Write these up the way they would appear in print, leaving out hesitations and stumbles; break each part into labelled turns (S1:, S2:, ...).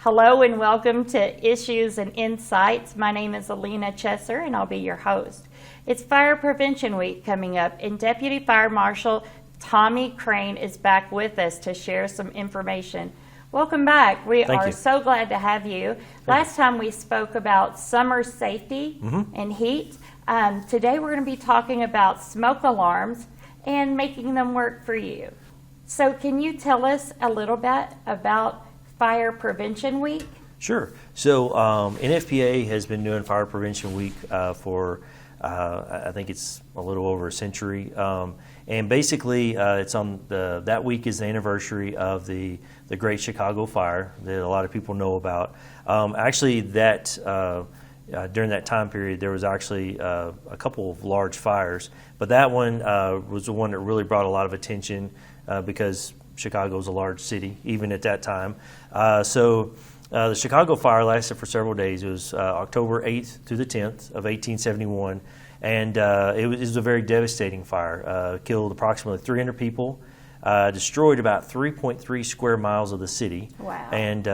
S1: Hello and welcome to Issues and Insights. My name is Alina Chesser and I'll be your host. It's Fire Prevention Week coming up and Deputy Fire Marshal Tommy Crane is back with us to share some information. Welcome back. We are so glad to have you. Last time we spoke about summer safety and heat. Today we're going to be talking about smoke alarms and making them work for you. So can you tell us a little bit about Fire Prevention Week?
S2: Sure. So NFPA has been doing Fire Prevention Week for I think it's a little over a century, and basically it's on that week is the anniversary of the Great Chicago Fire that a lot of people know about. Actually, that during that time period there was actually a couple of large fires, but that one was the one that really brought a lot of attention because Chicago is a large city, even at that time. So the Chicago Fire lasted for several days. It was October 8th through the 10th of 1871, and it was a very devastating fire. Killed approximately 300 people, destroyed about 3.3 square miles of the city, and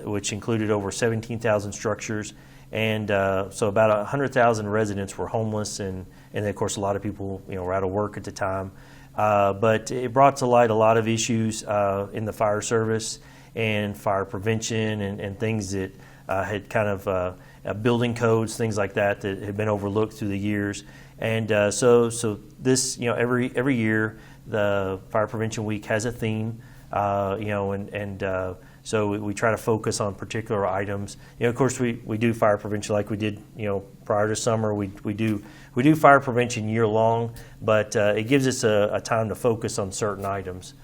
S2: which included over 17,000 structures, and so about 100,000 residents were homeless, and of course a lot of people were out of work at the time. But it brought to light a lot of issues in the fire service and fire prevention and things that had kind of building codes, things like that had been overlooked through the years. And so this, every year the Fire Prevention Week has a theme, so we try to focus on particular items. Of course, we do fire prevention like we did, prior to summer. We do fire prevention year long, but it gives us a time to focus on certain items.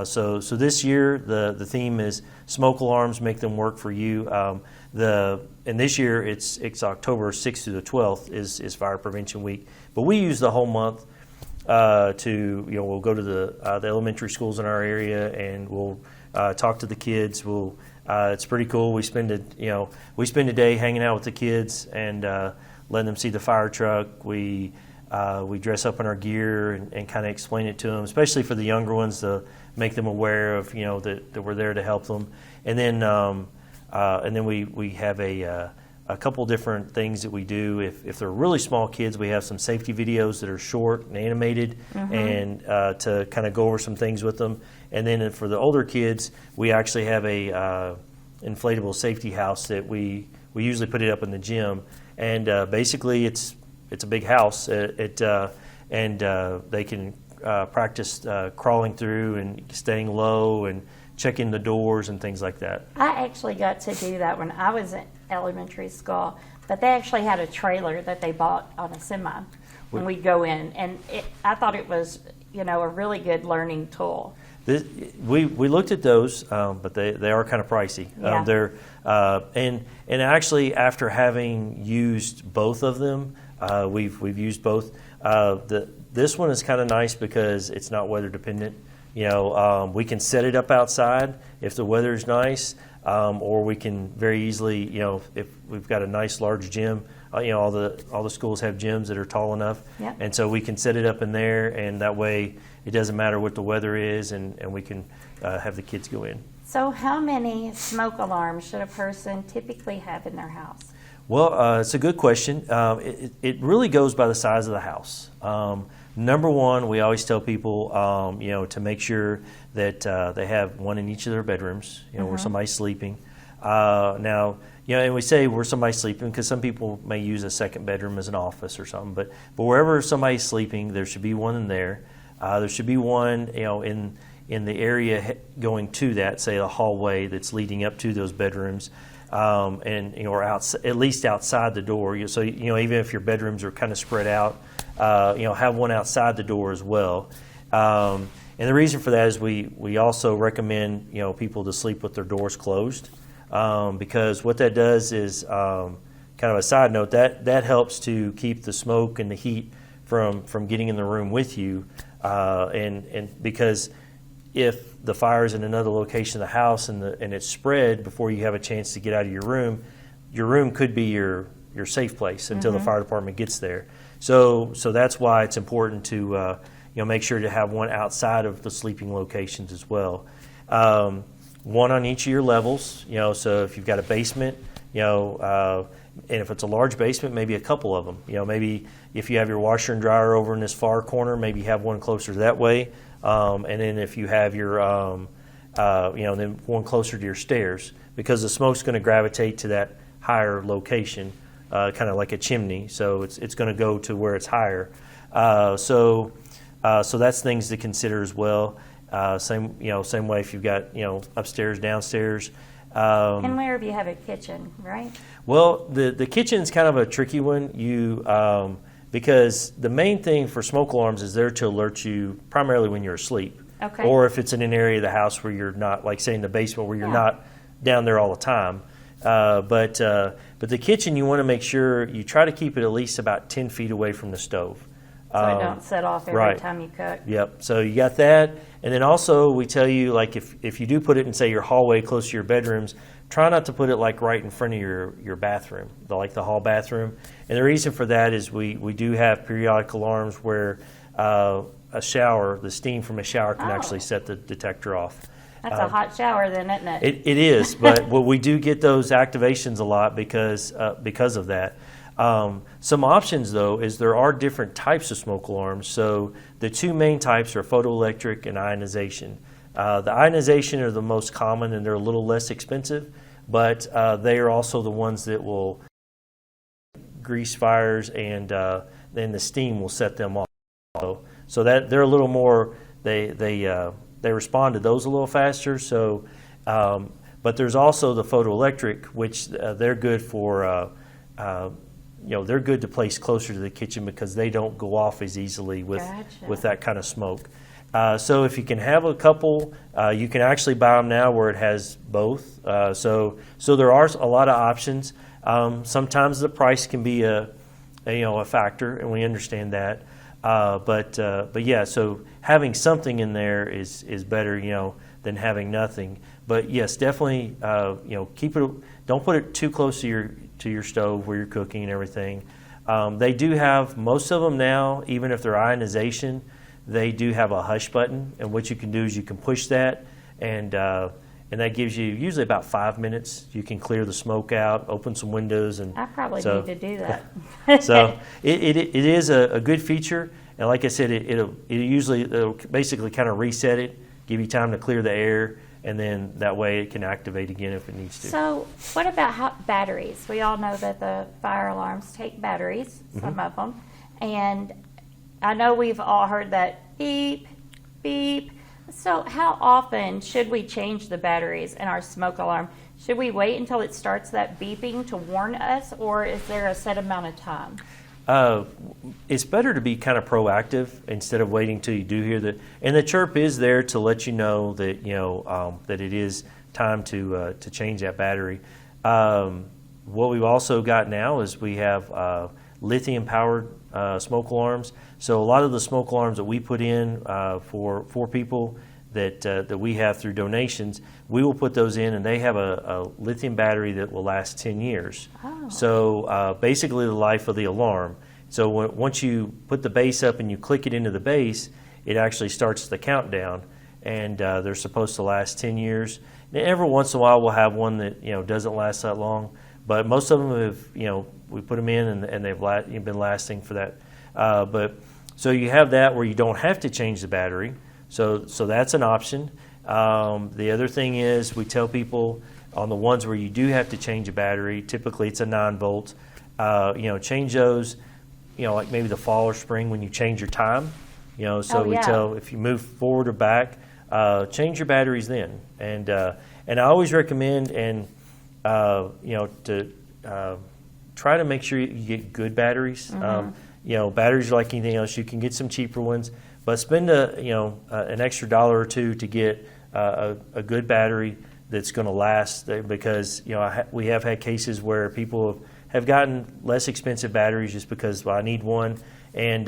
S2: So this year the theme is smoke alarms, make them work for you. And this year it's October 6th through the 12th is Fire Prevention Week. But we use the whole month we'll go to the elementary schools in our area and we'll talk to the kids. It's pretty cool. We spend a day hanging out with the kids and letting them see the fire truck. We dress up in our gear and kind of explain it to them, especially for the younger ones, to make them aware of that we're there to help them. And then we have a couple different things that we do. If they're really small kids, we have some safety videos that are short and animated, and to kind of go over some things with them. And then for the older kids, we actually have a inflatable safety house that we usually put it up in the gym. And basically, it's a big house. And they can practice crawling through and staying low and checking the doors and things like that.
S1: I actually got to do that when I was in elementary school, but they actually had a trailer that they bought on a semi when we'd go in, and I thought it was a really good learning tool.
S2: We looked at those, but they are kind of pricey.
S1: Yeah.
S2: And actually, after having used both of them, we've used both. This one is kind of nice because it's not weather dependent. We can set it up outside if the weather is nice, or we can very easily, if we've got a nice large gym. All the schools have gyms that are tall enough, and so we can set it up in there, and that way it doesn't matter what the weather is, and we can have the kids go in.
S1: So how many smoke alarms should a person typically have in their house?
S2: Well, it's a good question. It really goes by the size of the house. Number one, we always tell people, to make sure that they have one in each of their bedrooms, where somebody's sleeping. Now, and we say where somebody's sleeping because some people may use a second bedroom as an office or something. But wherever somebody's sleeping, there should be one in there. There should be one, in the area going to that, say the hallway that's leading up to those bedrooms, and or at least outside the door. So even if your bedrooms are kind of spread out, have one outside the door as well. And the reason for that is we also recommend people to sleep with their doors closed, because what that does is, kind of a side note, that helps to keep the smoke and the heat from getting in the room with you, and because if the fire is in another location of the house and it's spread before you have a chance to get out of your room could be your safe place until the fire department gets there. So that's why it's important to make sure to have one outside of the sleeping locations as well. one on each of your levels. So if you've got a basement, and if it's a large basement, maybe a couple of them. Maybe if you have your washer and dryer over in this far corner, maybe you have one closer that way. And then if you have your, then one closer to your stairs, because the smoke's going to gravitate to that higher location, kind of like a chimney. So it's going to go to where it's higher. So that's things to consider as well. Same way if you've got, upstairs, downstairs.
S1: And where if you have a kitchen, right?
S2: Well, the kitchen's kind of a tricky one. Because the main thing for smoke alarms is there to alert you primarily when you're asleep.
S1: Okay.
S2: Or if it's in an area of the house where you're not, like say in the basement where you're not down there all the time. But the kitchen, you want to make sure you try to keep it at least about 10 feet away from the stove.
S1: So it don't set off every time you cook.
S2: Yep. So you got that. And then also we tell you, like if you do put it in, say, your hallway close to your bedrooms, try not to put it like right in front of your bathroom, like the hall bathroom. And the reason for that is we do have periodic alarms where a shower, the steam from a shower can actually set the detector off.
S1: That's a hot shower then, isn't it?
S2: It is, but we do get those activations a lot because of that. Some options, though, is there are different types of smoke alarms. So the two main types are photoelectric and ionization. The ionization are the most common, and they're a little less expensive, but they are also the ones that will grease fires, and then the steam will set them off. So that they're a little more, they respond to those a little faster. So, but there's also the photoelectric, which they're good for. They're good to place closer to the kitchen because they don't go off as easily with that kind of smoke. So if you can have a couple, you can actually buy them now where it has both. So there are a lot of options. Sometimes the price can be a factor, and we understand that. But yeah, so having something in there is better, than having nothing. But yes, definitely, keep it. Don't put it too close to your stove where you're cooking and everything. They do have, most of them now, even if they're ionization, they do have a hush button, and what you can do is you can push that, and that gives you usually about 5 minutes. You can clear the smoke out, open some windows, and
S1: I probably need to do that.
S2: So it is a good feature, and like I said, it'll basically kind of reset it, give you time to clear the air, and then that way it can activate again if it needs to.
S1: So what about batteries? We all know that the fire alarms take batteries, some of them, and I know we've all heard that beep, beep. So how often should we change the batteries in our smoke alarm? Should we wait until it starts that beeping to warn us, or is there a set amount of time?
S2: It's better to be kind of proactive instead of waiting till you do hear that. And the chirp is there to let you know that that it is time to change that battery. What we've also got now is we have lithium powered smoke alarms. So a lot of the smoke alarms that we put in for people that we have through donations, we will put those in, and they have a lithium battery that will last 10 years.
S1: Oh.
S2: So basically the life of the alarm. So once you put the base up and you click it into the base, it actually starts the countdown, and they're supposed to last 10 years. And every once in a while we'll have one that doesn't last that long, but most of them have we put them in and they've been lasting for that. But so you have that where you don't have to change the battery. So that's an option. The other thing is we tell people on the ones where you do have to change a battery, typically it's a 9-volt, change those, like maybe the fall or spring when you change your time. We tell if you move forward or back, change your batteries then. And I always recommend to try to make sure you get good batteries. Batteries are like anything else. You can get some cheaper ones, but spend an extra $1 or $2 to get a good battery that's going to last. Because we have had cases where people have gotten less expensive batteries just because I need one, and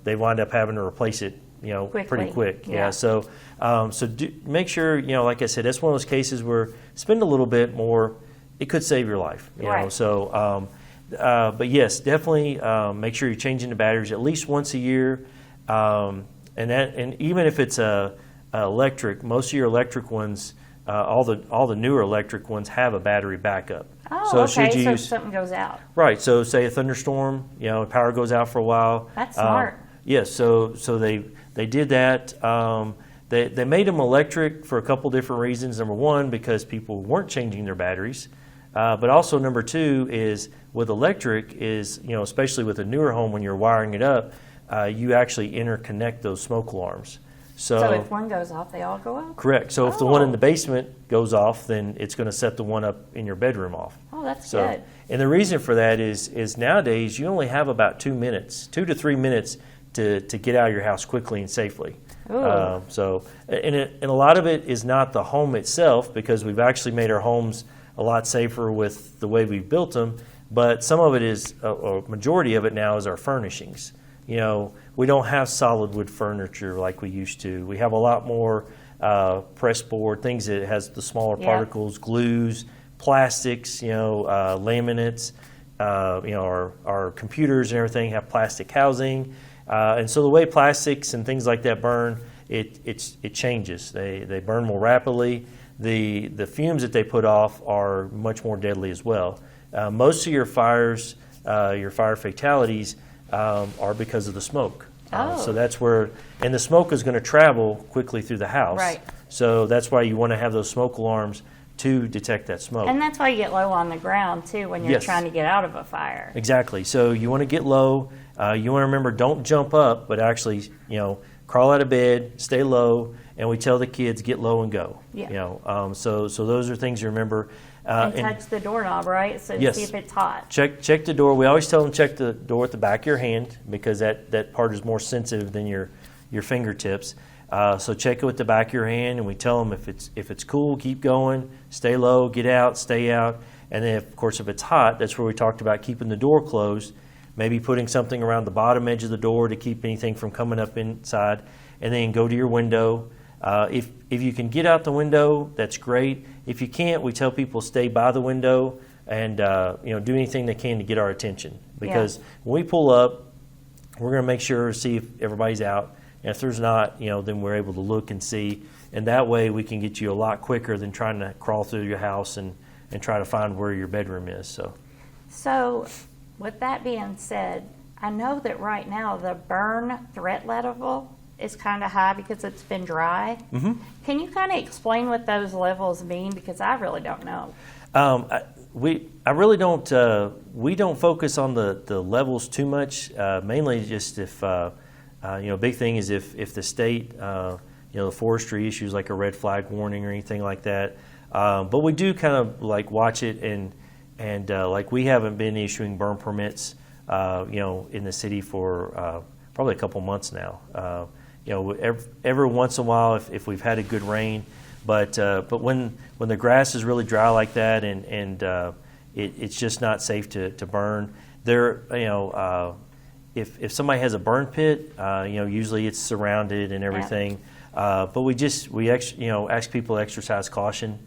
S2: they wind up having to replace it pretty quick. Yeah. So make sure like I said, that's one of those cases where spend a little bit more. It could save your life.
S1: Right.
S2: So. But yes, definitely make sure you're changing the batteries at least once a year, and even if it's electric, most of your electric ones all the newer electric ones have a battery backup.
S1: Oh,
S2: so
S1: okay.
S2: should you
S1: So
S2: use,
S1: something goes out.
S2: right. So say a thunderstorm, power goes out for a while.
S1: That's smart.
S2: Yes. So they did that. They made them electric for a couple different reasons. Number one, because people weren't changing their batteries. But also number two is with electric is, especially with a newer home when you're wiring it up, you actually interconnect those smoke alarms.
S1: So if one goes off, they all go off?
S2: Correct. So if the one in the basement goes off, then it's going to set the one up in your bedroom off.
S1: Oh, that's good.
S2: And the reason for that is nowadays you only have about 2 to 3 minutes to get out of your house quickly and safely.
S1: Ooh.
S2: And a lot of it is not the home itself, because we've actually made our homes a lot safer with the way we've built them, but some of it is, a majority of it now is our furnishings. We don't have solid wood furniture like we used to. We have a lot more press board, things that has the smaller particles, glues, plastics, laminates. Our computers and everything have plastic housing. And so the way plastics and things like that burn, it changes. They burn more rapidly. The fumes that they put off are much more deadly as well. Most of your fires, your fire fatalities, are because of the smoke. So that's where, and the smoke is going to travel quickly through the house.
S1: Right.
S2: So that's why you want to have those smoke alarms to detect that smoke.
S1: And that's why you get low on the ground, too, when you're
S2: Yes.
S1: trying to get out of a fire.
S2: Exactly. So you want to get low. You want to remember, don't jump up, but actually, crawl out of bed, stay low, and we tell the kids, get low and go.
S1: Yeah.
S2: So those are things you remember.
S1: And touch the doorknob, right? So
S2: Yes.
S1: see if it's hot.
S2: Check the door. We always tell them check the door at the back of your hand, because that part is more sensitive than your fingertips. So check it with the back of your hand, and we tell them if it's cool, keep going, stay low, get out, stay out. And then, of course, if it's hot, that's where we talked about keeping the door closed, maybe putting something around the bottom edge of the door to keep anything from coming up inside, and then go to your window. If you can get out the window, that's great. If you can't, we tell people stay by the window and do anything they can to get our attention. Because when we pull up, we're going to make sure to see if everybody's out. And if there's not, then we're able to look and see. And that way we can get you a lot quicker than trying to crawl through your house and try to find where your bedroom is.
S1: So with that being said, I know that right now the burn threat level is kind of high because it's been dry. Mm-hmm. Can you kind of explain what those levels mean? Because I really don't know.
S2: I really don't. We don't focus on the levels too much. Mainly just if big thing is if the state the forestry issues like a red flag warning or anything like that. But we do kind of like watch it and like we haven't been issuing burn permits in the city for probably a couple months now. Every once in a while if we've had a good rain, but when the grass is really dry like that and it's just not safe to burn. If somebody has a burn pit, usually it's surrounded and everything. Yeah. But we ask people to exercise caution.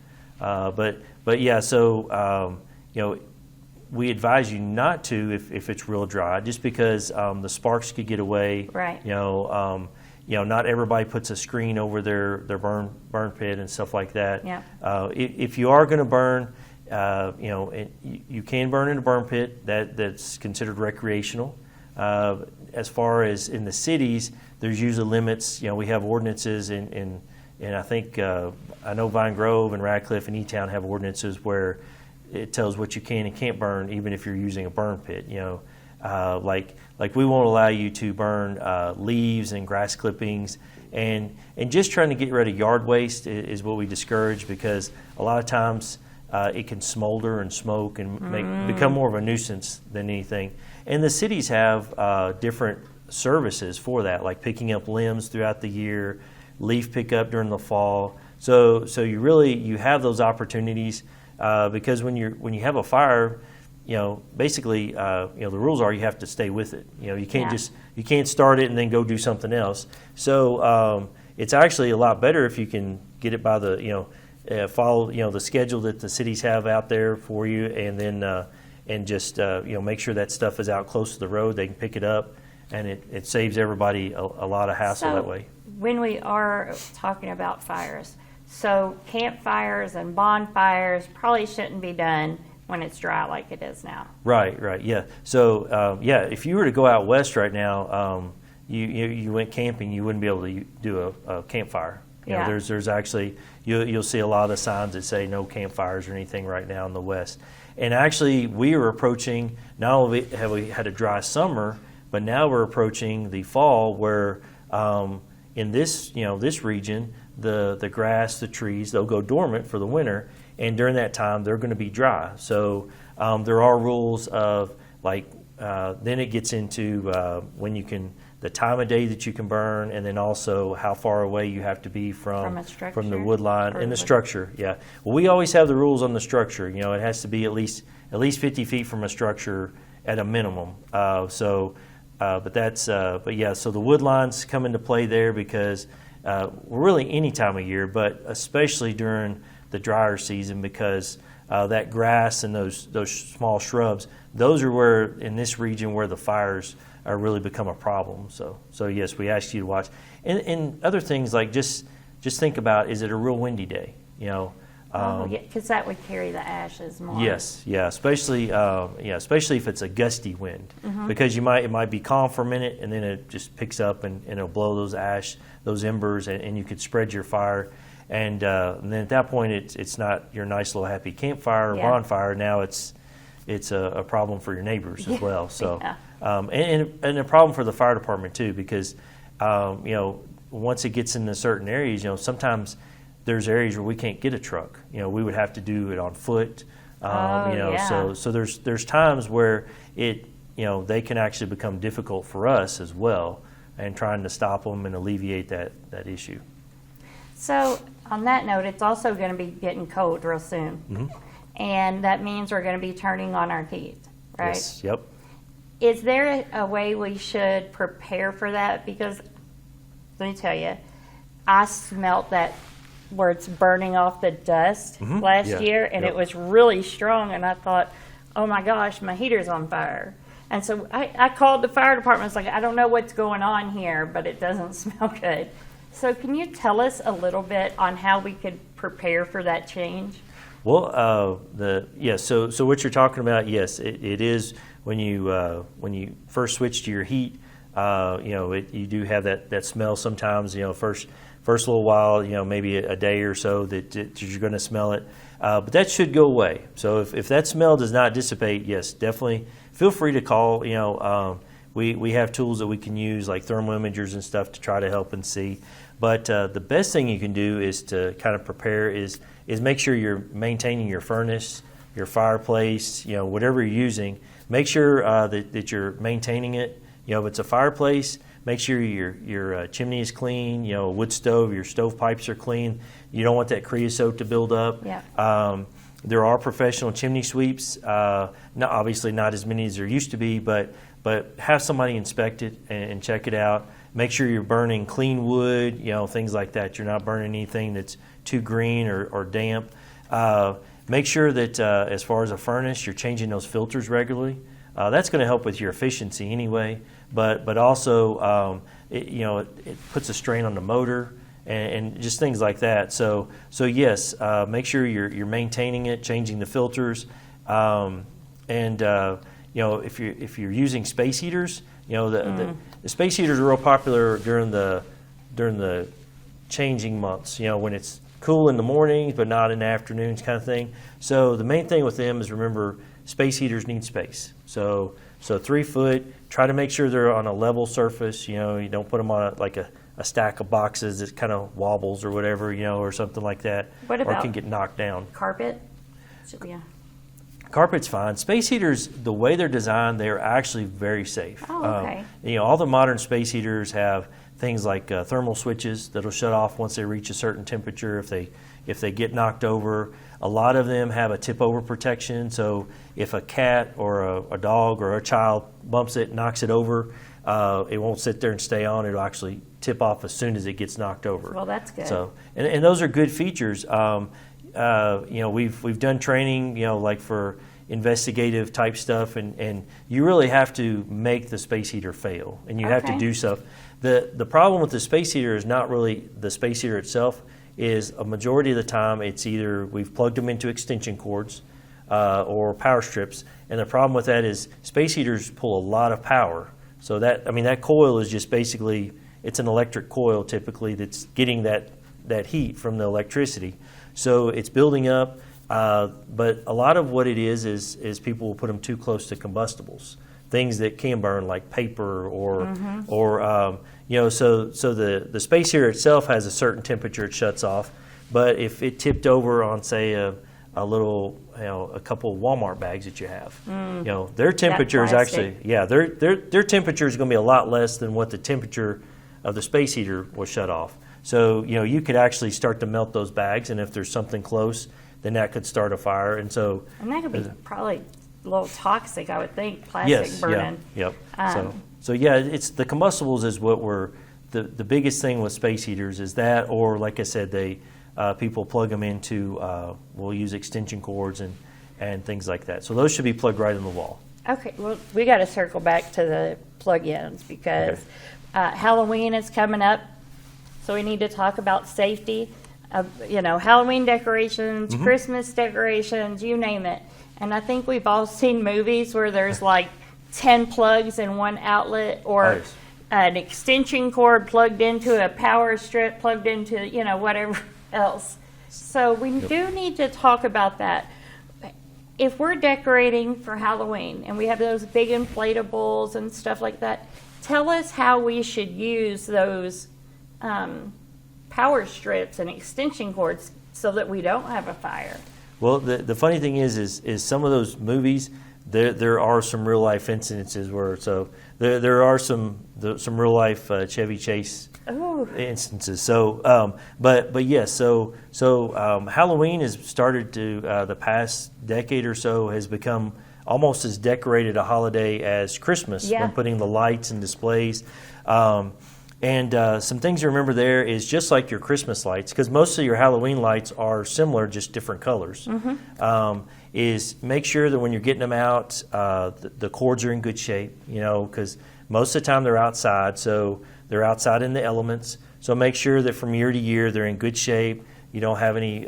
S2: We advise you not to if it's real dry, just because the sparks could get away.
S1: Right.
S2: Not everybody puts a screen over their burn pit and stuff like that.
S1: Yeah.
S2: If you are going to burn, you can burn in a burn pit that's considered recreational. As far as in the cities, there's usually limits. We have ordinances and I think I know Vine Grove and Radcliff and E-Town have ordinances where it tells what you can and can't burn, even if you're using a burn pit. Like we won't allow you to burn leaves and grass clippings, and just trying to get rid of yard waste is what we discourage, because a lot of times it can smolder and smoke and become more of a nuisance than anything. And the cities have different services for that, like picking up limbs throughout the year, leaf pickup during the fall. So you have those opportunities because when you have a fire, basically the rules are you have to stay with it. You can't you can't start it and then go do something else. So it's actually a lot better if you can get it by the follow the schedule that the cities have out there for you, and then and just make sure that stuff is out close to the road. They can pick it up, and it saves everybody a lot of hassle that way.
S1: When we are talking about fires, So campfires and bonfires probably shouldn't be done when it's dry like it is now.
S2: Right, right, yeah. So, if you were to go out west right now, you went camping, you wouldn't be able to do a campfire. You know,
S1: Yeah.
S2: there's actually, you'll see a lot of the signs that say no campfires or anything right now in the west. And actually, we are approaching, not only have we had a dry summer, but now we're approaching the fall where in this region, the grass, the trees, they'll go dormant for the winter, and during that time they're going to be dry. So there are rules of then it gets into when you can, the time of day that you can burn, and then also how far away you have to be from the wood line and the structure. Yeah. Well, we always have the rules on the structure. You know, it has to be at least 50 feet from a structure at a minimum. So the wood lines come into play there because really any time of year, but especially during the drier season, because that grass and those small shrubs, those are where in this region where the fires really become a problem. So yes, we ask you to watch. And other things like just think about, is it a real windy day? You know.
S1: Because that would carry the ashes more.
S2: Yes, yeah, especially if it's a gusty wind, because it might be calm for a minute and then it just picks up and it'll blow those embers, and you could spread your fire, and then at that point it's not your nice little happy campfire or bonfire. Now it's a problem for your neighbors as well. So and a problem for the fire department too, because once it gets into certain areas, sometimes there's areas where we can't get a truck. We would have to do it on foot. So there's times where they can actually become difficult for us as well, and trying to stop them and alleviate that issue.
S1: So on that note, it's also going to be getting cold real soon, and that means we're going to be turning on our heat, right?
S2: Yes. Yep.
S1: Is there a way we should prepare for that? Because let me tell you, I smelt that where it's burning off the dust last year, and it was really strong, and I thought, oh my gosh, my heater's on fire. And so I called the fire department. It's like, I don't know what's going on here, but it doesn't smell good. So can you tell us a little bit on how we could prepare for that change?
S2: Well, so what you're talking about, yes, it is when you first switch to your heat, you do have that smell sometimes, first little while, maybe a day or so that you're going to smell it. But that should go away. So if that smell does not dissipate, yes, definitely feel free to call. We have tools that we can use like thermal imagers and stuff to try to help and see. But the best thing you can do is to kind of prepare is make sure you're maintaining your furnace, your fireplace, whatever you're using. Make sure that you're maintaining it. If it's a fireplace, make sure your chimney is clean. A wood stove, your stovepipes are clean. You don't want that creosote to build up.
S1: Yeah.
S2: There are professional chimney sweeps. Obviously not as many as there used to be, but have somebody inspect it and check it out. Make sure you're burning clean wood, things like that. You're not burning anything that's too green or damp. Make sure that as far as a furnace, you're changing those filters regularly. That's going to help with your efficiency anyway, but also it puts a strain on the motor and just things like that. So yes, make sure you're maintaining it, changing the filters, and if you're using space heaters, the space heaters are real popular during the changing months. When it's cool in the mornings but not in the afternoons, kind of thing. So the main thing with them is, remember, space heaters need space. So 3 foot. Try to make sure they're on a level surface. You don't put them on a stack of boxes that kind of wobbles or whatever, or something like that.
S1: What about
S2: or can get knocked down.
S1: Carpet? Yeah.
S2: Carpet's fine. Space heaters, the way they're designed, they're actually very safe.
S1: Oh, okay.
S2: All the modern space heaters have things like thermal switches that'll shut off once they reach a certain temperature if they get knocked over. A lot of them have a tip-over protection, so if a cat or a dog or a child bumps it, knocks it over, it won't sit there and stay on. It'll actually tip off as soon as it gets knocked over.
S1: Well, that's good.
S2: So, and those are good features. We've done training, like for investigative type stuff, and you really have to make the space heater fail, and you have to do stuff. The problem with the space heater is not really the space heater itself. is a majority of the time it's either we've plugged them into extension cords or power strips, and the problem with that is space heaters pull a lot of power. So that coil is just basically, it's an electric coil typically that's getting that heat from the electricity. So it's building up, but a lot of what it is people will put them too close to combustibles, things that can burn like paper or so the space heater itself has a certain temperature it shuts off, but if it tipped over on say a couple of Walmart bags that you have, their temperature is actually their temperature is going to be a lot less than what the temperature of the space heater was shut off. So you could actually start to melt those bags, and if there's something close, then that could start a fire. And
S1: that could be probably a little toxic, I would think, plastic burning.
S2: Yep. It's the combustibles is what the biggest thing with space heaters is that, or like I said, people plug them into, we'll use extension cords and things like that. So those should be plugged right in the wall.
S1: Okay, well, we got to circle back to the plug-ins because Halloween is coming up, so we need to talk about safety. Halloween decorations, Christmas decorations, you name it. And I think we've all seen movies where there's like 10 plugs in one outlet, or an extension cord plugged into a power strip, plugged into, whatever else. So we do need to talk about that. If we're decorating for Halloween and we have those big inflatables and stuff like that, tell us how we should use those power strips and extension cords so that we don't have a fire.
S2: Well, the funny thing is some of those movies, there are some real life incidences where there are some real life Chevy Chase instances. So, but yes, so Halloween has started to the past decade or so has become almost as decorated a holiday as Christmas when putting the lights and displays. And some things to remember there is just like your Christmas lights, because most of your Halloween lights are similar, just different colors, is make sure that when you're getting them out, the cords are in good shape, because most of the time they're outside, so they're outside in the elements. So make sure that from year to year they're in good shape. You don't have any,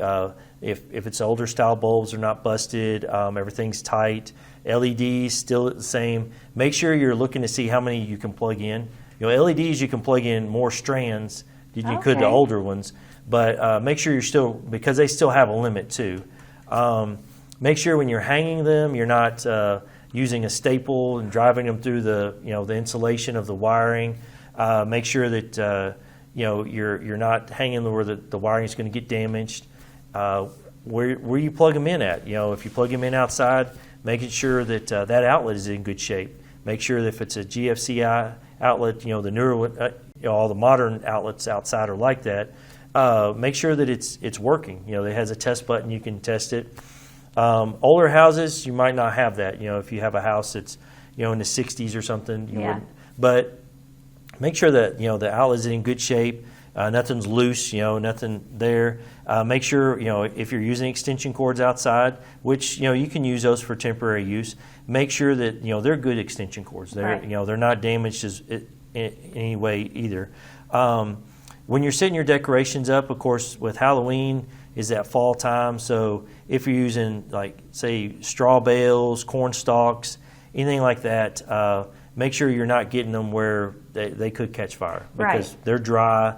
S2: if it's older style bulbs, they're not busted, everything's tight. LEDs still the same. Make sure you're looking to see how many you can plug in. LEDs, you can plug in more strands than you could the older ones, but make sure because they still have a limit too. Make sure when you're hanging them, you're not using a staple and driving them through the insulation of the wiring. Make sure that you're not hanging where the wiring is going to get damaged. Where you plug them in at, if you plug them in outside, making sure that that outlet is in good shape. Make sure that if it's a GFCI outlet, the newer, all the modern outlets outside are like that. Make sure that it's working. It has a test button, you can test it. Older houses, you might not have that. If you have a house that's in the 60s or something, you wouldn't. But make sure that the outlet is in good shape. Nothing's loose, nothing there. Make sure if you're using extension cords outside, which you can use those for temporary use. Make sure that they're good extension cords. They're not damaged in any way either. When you're setting your decorations up, of course, with Halloween is that fall time. So if you're using say straw bales, corn stalks, anything like that, make sure you're not getting them where they could catch fire because they're dry.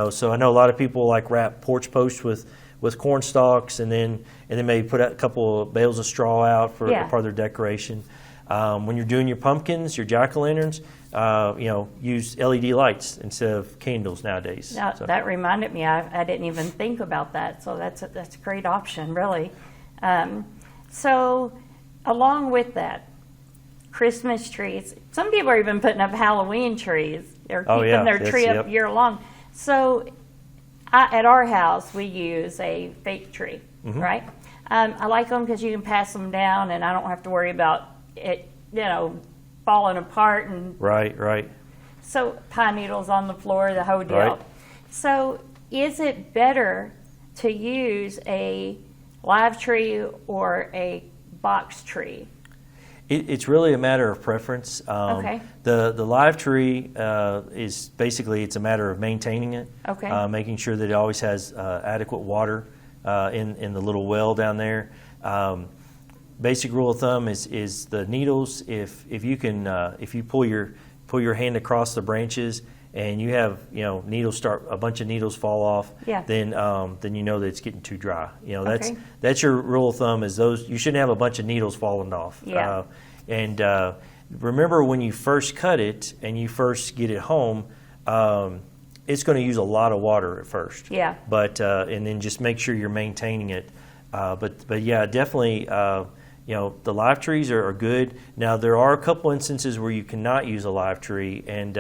S2: So I know a lot of people wrap porch posts with corn stalks and then maybe put a couple of bales of straw out for part of their decoration. When you're doing your pumpkins, your jack-o'-lanterns, use LED lights instead of candles nowadays.
S1: Now, that reminded me, I didn't even think about that, so that's a great option, really. So along with that, Christmas trees. Some people are even putting up Halloween trees. They're keeping their tree up year long. So at our house, we use a fake tree, right? I like them because you can pass them down and I don't have to worry about it, falling apart. And
S2: Right.
S1: So pine needles on the floor, the whole deal.
S2: Right.
S1: So is it better to use a live tree or a box tree?
S2: It's really a matter of preference.
S1: Okay.
S2: The live tree is basically, it's a matter of maintaining it.
S1: Okay.
S2: Making sure that it always has adequate water in the little well down there. Basic rule of thumb is the needles. If you can, if you pull your hand across the branches and you have, needles a bunch of needles fall off,
S1: Yeah.
S2: then you know that it's getting too dry.
S1: Okay.
S2: That's your rule of thumb, is those, you shouldn't have a bunch of needles falling off.
S1: Yeah.
S2: And remember, when you first cut it and you first get it home, it's going to use a lot of water at first.
S1: Yeah.
S2: But and then just make sure you're maintaining it. But yeah, definitely. The live trees are good. Now, there are a couple instances where you cannot use a live tree, and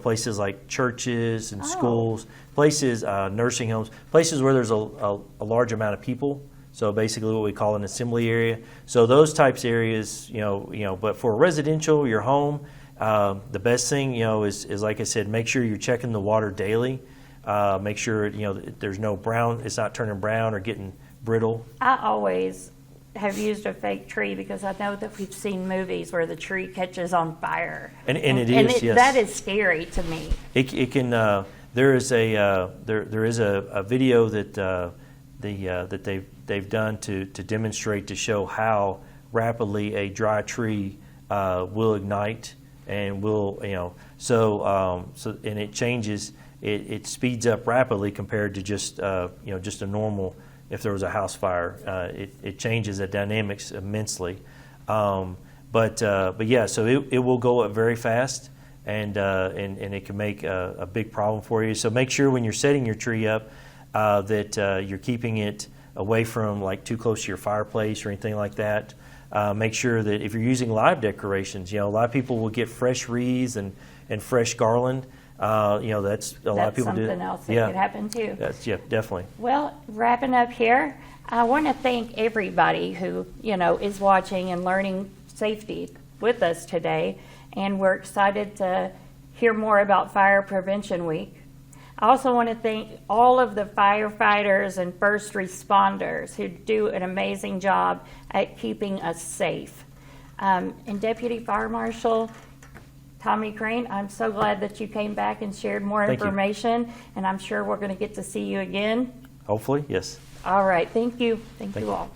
S2: places like churches and schools, places, nursing homes, places where there's a large amount of people. So basically, what we call an assembly area. So those types of areas, But for residential, your home, the best thing, is like I said, make sure you're checking the water daily. Make sure there's no brown, it's not turning brown or getting brittle.
S1: I always have used a fake tree because I know that we've seen movies where the tree catches on fire.
S2: And it is, yes.
S1: That is scary to me.
S2: It can. There is a video that that they've done to demonstrate, to show how rapidly a dry tree will ignite and will so and it changes. It speeds up rapidly compared to just just a normal. If there was a house fire, it changes the dynamics immensely. But yeah, so it will go up very fast, and it can make a big problem for you. So make sure when you're setting your tree up that you're keeping it away from, like, too close to your fireplace or anything like that. Make sure that if you're using live decorations, a lot of people will get fresh wreaths and fresh garland. That's a lot of people do.
S1: That's something else that could happen too.
S2: Yeah, definitely.
S1: Well, wrapping up here, I want to thank everybody who, is watching and learning safety with us today. And we're excited to hear more about Fire Prevention Week. I also want to thank all of the firefighters and first responders who do an amazing job at keeping us safe. And Deputy Fire Marshal Tommy Crane, I'm so glad that you came back and shared more information, and I'm sure we're going to get to see you again.
S2: Hopefully, yes.
S1: All right, thank you. Thank you all.